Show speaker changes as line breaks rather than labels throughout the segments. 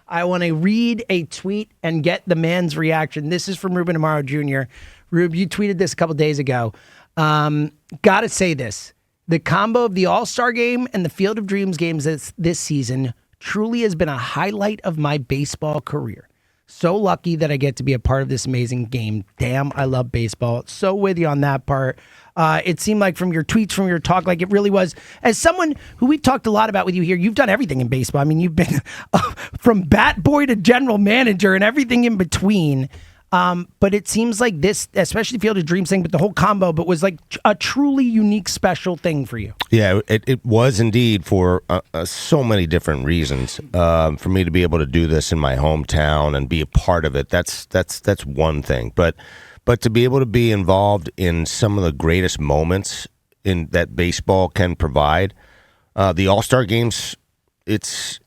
I want to read a tweet and get the man's reaction. This is from Ruben Amaro Jr. Rube, you tweeted this a couple days ago. Gotta say this. The combo of the All-Star Game and the Field of Dreams games this season truly has been a highlight of my baseball career. So lucky that I get to be a part of this amazing game. Damn, I love baseball. So with you on that part. It seemed like from your tweets, from your talk, like it really was. As someone who we've talked a lot about with you here, you've done everything in baseball. I mean, you've been from bat boy to general manager and everything in between. But it seems like this, especially Field of Dreams thing, but the whole combo, but was like a truly unique, special thing for you.
Yeah, it was indeed for so many different reasons. For me to be able to do this in my hometown and be a part of it, that's one thing. But to be able to be involved in some of the greatest moments in that baseball can provide, the All-Star games, it's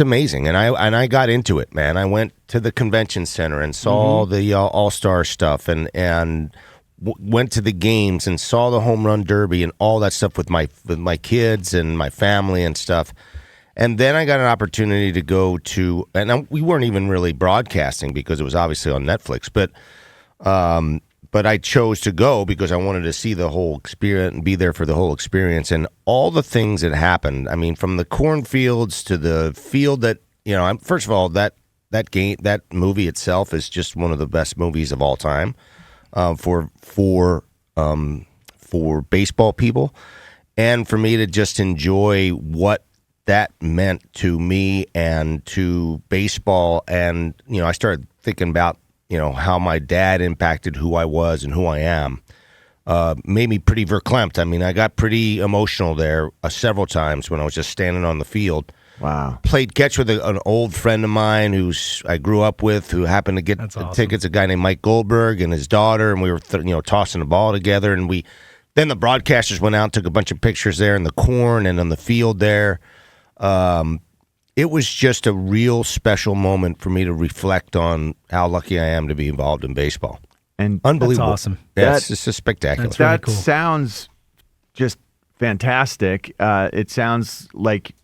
amazing, and I got into it, man. I went to the convention center and saw the All-Star stuff, and went to the games and saw the home run derby and all that stuff with my kids and my family and stuff. And then I got an opportunity to go to, and we weren't even really broadcasting because it was obviously on Netflix, but I chose to go because I wanted to see the whole experience and be there for the whole experience and all the things that happened. I mean, from the cornfields to the field that, first of all, that movie itself is just one of the best movies of all time for baseball people. And for me to just enjoy what that meant to me and to baseball. And, I started thinking about, how my dad impacted who I was and who I am, made me pretty verklempt. I mean, I got pretty emotional there several times when I was just standing on the field.
Wow.
Played catch with an old friend of mine I grew up with, who happened to get tickets, a guy named Mike Goldberg and his daughter, and we were tossing the ball together. And then the broadcasters went out and took a bunch of pictures there in the corn and on the field there. It was just a real special moment for me to reflect on how lucky I am to be involved in baseball.
And
unbelievable.
That's awesome.
Yeah, it's just spectacular.
That's really
that
cool.
Sounds just fantastic. It sounds like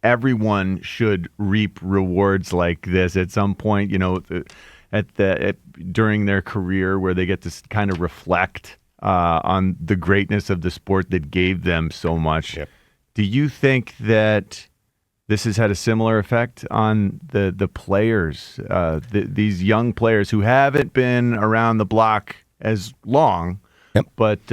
everyone should reap rewards like this at some point, during their career, where they get to kind of reflect on the greatness of the sport that gave them so much.
Yep.
Do you think that this has had a similar effect on the players, these young players who haven't been around the block as long?
Yep.
But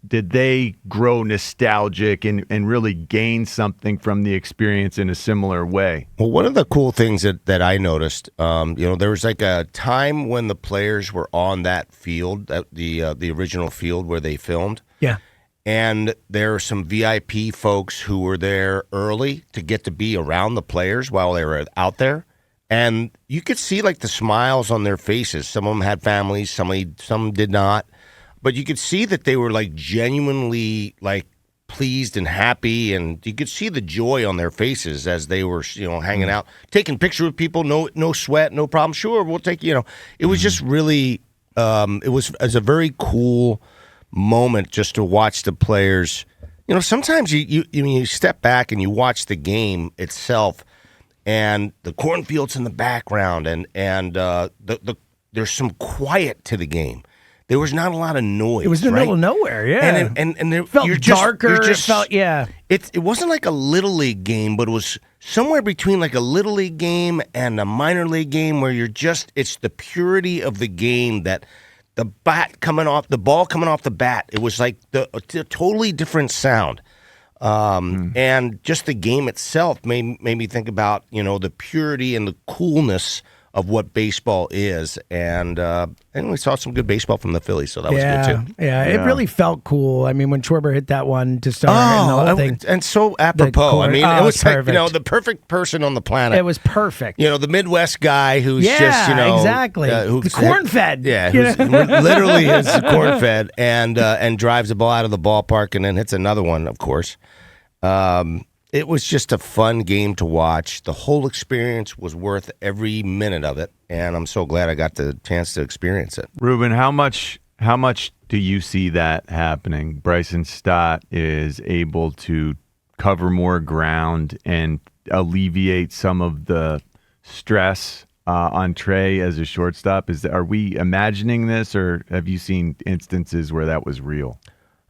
did they grow nostalgic and really gain something from the experience in a similar way?
Well, one of the cool things that I noticed, there was like a time when the players were on that field, the original field where they filmed.
Yeah.
And there are some VIP folks who were there early to get to be around the players while they were out there. And you could see like the smiles on their faces. Some of them had families, some did not. But you could see that they were like genuinely like pleased and happy, and you could see the joy on their faces as they were, hanging out, taking pictures with people. No sweat, no problem. Sure, we'll take. It was just really. It was a very cool moment just to watch the players. Sometimes you step back and you watch the game itself, and the cornfields in the background, and there's some quiet to the game. There was not a lot of noise.
It was in the middle of nowhere, yeah.
And it
felt darker. It felt, yeah.
It wasn't like a little league game, but it was somewhere between like a little league game and a minor league game, where it's the purity of the game, that the ball coming off the bat. It was like a totally different sound. And just the game itself made me think about, the purity and the coolness of what baseball is, and we saw some good baseball from the Phillies, so that was good too.
Yeah, it really felt cool. I mean, when Schwarber hit that one to start, and the whole thing,
and so apropos. I mean, it was like,
perfect.
the perfect person on the planet.
It was perfect.
The Midwest guy who's just
exactly the corn-fed.
Who's literally is corn-fed, and drives the ball out of the ballpark and then hits another one, of course. It was just a fun game to watch. The whole experience was worth every minute of it, and I'm so glad I got the chance to experience it.
Ruben, how much do you see that happening? Bryson Stott is able to cover more ground and alleviate some of the stress on Trey as a shortstop? Are we imagining this, or have you seen instances where that was real?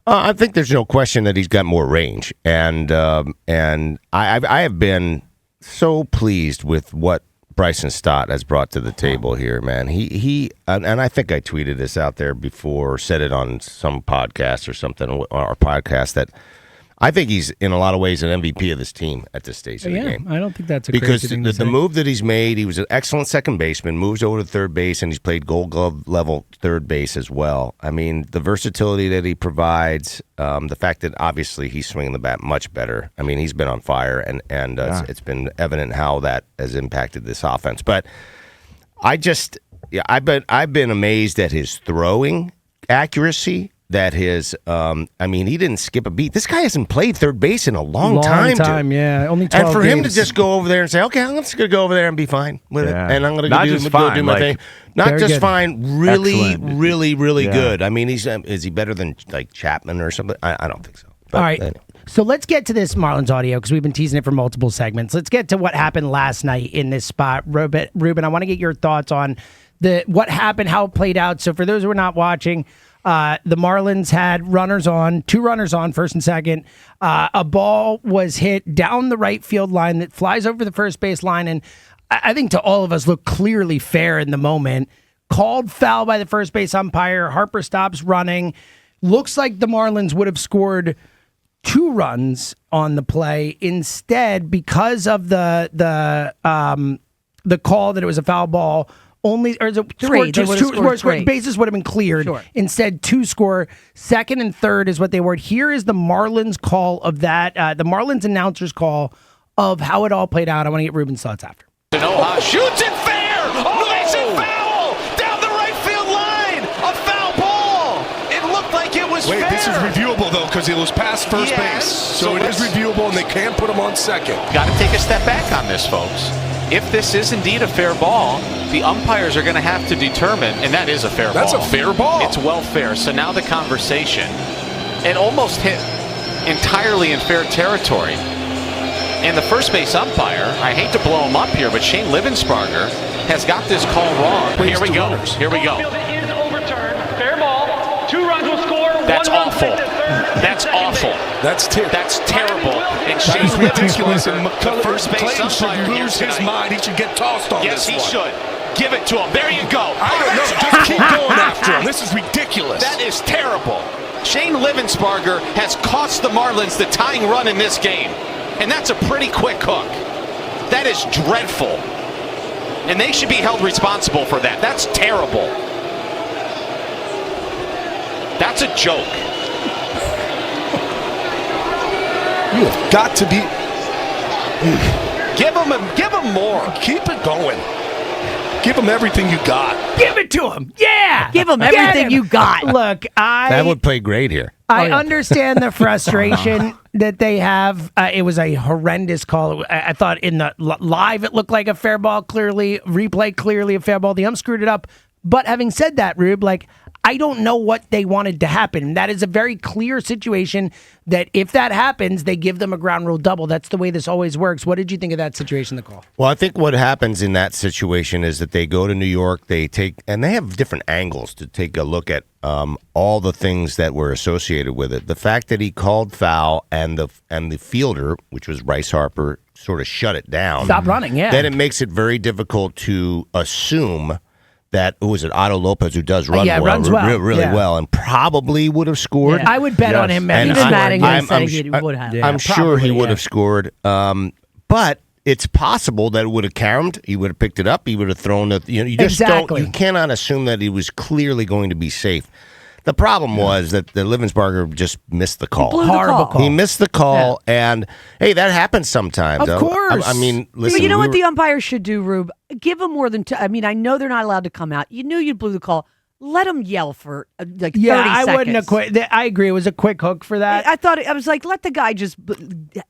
I think there's no question that he's got more range, and I have been so pleased with what Bryson Stott has brought to the table here, man. He and I think I tweeted this out there before, said it on some podcast or something, or podcast, that I think he's in a lot of ways an MVP of this team at this stage of the game.
I don't think that's a
because
crazy thing to say.
the move that he's made, he was an excellent second baseman, moves over to third base, and he's played Gold Glove level third base as well. I mean, the versatility that he provides, the fact that obviously he's swinging the bat much better. I mean, he's been on fire, and it's been evident how that has impacted this offense. But I've been amazed at his throwing accuracy. That his, he didn't skip a beat. This guy hasn't played third base in a long time, dude.
Yeah, only 12
And for him to
games.
just go over there and say, okay, I'm just going to go over there and be fine with it. And I'm going
Not
to
just
go
fine,
do my
like,
thing. Not
very
just
good.
fine, really,
Excellent.
really
Yeah.
good. I mean, is he better than like Chapman or something? I don't think so. But
All right.
anyway.
So let's get to this Marlins audio because we've been teasing it for multiple segments. Let's get to what happened last night in this spot. Ruben, I want to get your thoughts on what happened, how it played out. So for those who are not watching, the Marlins had two runners on, first and second. A ball was hit down the right field line that flies over the first base line, and I think to all of us looked clearly fair in the moment. Called foul by the first base umpire. Harper stops running. Looks like the Marlins would have scored 2 runs on the play. Instead, because of the call that it was a foul ball, only or is it
Three. They would have scored three.
Bases would have been cleared.
Sure.
Instead, 2 score. Second and third is what they were. Here is the Marlins call of that. The Marlins announcer's call of how it all played out. I want to get Ruben's thoughts after.
Noha shoots it fair. Nice and foul down the right field line. A foul ball. It looked like it was fair.
This is reviewable though because it was past first
Yes.
base, so it is reviewable, and they can put him on second.
Got to take a step back on this, folks. If this is indeed a fair ball, the umpires are going to have to determine, and that is a fair ball.
That's a fair ball.
It's well fair. So now the conversation, it almost hit entirely in fair territory. And the first base umpire, I hate to blow him up here, but Shane Livensparger has got this call wrong. Here we go. Here we go.
Field is overturned. Fair ball. 2 runs will score.
That's
1 run
awful.
saved at third.
That's awful.
That's
That's terrible. And
That
Shane
is ridiculous, and
Livensparger, the first base
McClellan
umpire
should
here
lose his
tonight.
mind. He should get tossed on
Yes,
this
he
one.
should. Give it to him. There you go.
I don't know. Just keep going after him. This is ridiculous.
That is terrible. Shane Livensparger has cost the Marlins the tying run in this game. And that's a pretty quick hook. That is dreadful. And they should be held responsible for that. That's terrible. That's a joke.
You have got to be.
Give him more.
Keep it going. Give him everything you got.
Give it to him. Yeah.
Give him
Get
everything
him.
you got.
Look,
That would play great here.
I understand the frustration that they have. It was a horrendous call. I thought in the live it looked like a fair ball, clearly. Replay, clearly a fair ball. The ump screwed it up. But having said that, Rube, I don't know what they wanted to happen. That is a very clear situation that if that happens, they give them a ground rule double. That's the way this always works. What did you think of that situation, the call?
Well, I think what happens in that situation is that they go to New York, they have different angles to take a look at all the things that were associated with it. The fact that he called foul and the fielder, which was Bryce Harper, sort of shut it down.
Stop running, yeah.
Then it makes it very difficult to assume that, who was it, Otto Lopez, who does run
runs well.
really
Yeah.
well, and probably would have scored.
Yeah. I would bet on him.
And
Even Mattingly
I'm
said he would have.
Yeah,
I'm sure he
probably,
would
yeah.
have scored. But it's possible that it would have caromed. He would have picked it up. He would have thrown it. You just
Exactly.
don't. You cannot assume that he was clearly going to be safe. The problem was that the Livensparger just missed the call.
Blew the
Horrible
call.
He missed the call, and hey, that happens sometimes.
Of course.
I mean, listen.
But you know
we
what
were-
the umpires should do, Rube? Give them more than I mean, I know they're not allowed to come out. You knew you blew the call. Let them yell for like 30
I
seconds.
wouldn't have quit. I agree. It was a quick hook for that.
I thought I was like, let the guy just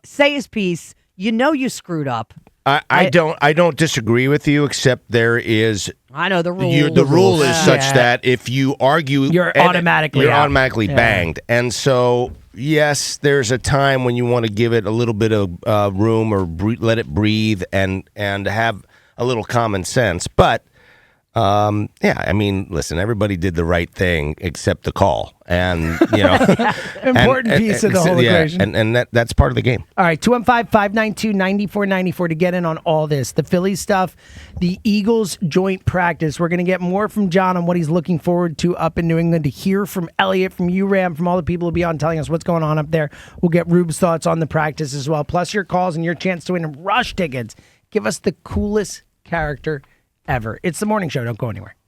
say his piece. You know you screwed up.
I don't disagree with you, except there is.
I know the rule.
The rule is such
Yeah.
that if you argue,
You're automatically out. Yeah.
banged. And so, yes, there's a time when you want to give it a little bit of room or let it breathe and have a little common sense. But yeah, I mean, listen, everybody did the right thing except the call, and
Important piece of the whole equation.
and that's part of the game.
All right, 215-592-9494 to get in on all this. The Phillies stuff, the Eagles joint practice. We're going to get more from John on what he's looking forward to up in New England, to hear from Elliot, from you, Ram, from all the people who'll be on telling us what's going on up there. We'll get Rube's thoughts on the practice as well, plus your calls and your chance to win Rush tickets. Give us the coolest character ever. It's the morning show. Don't go anywhere.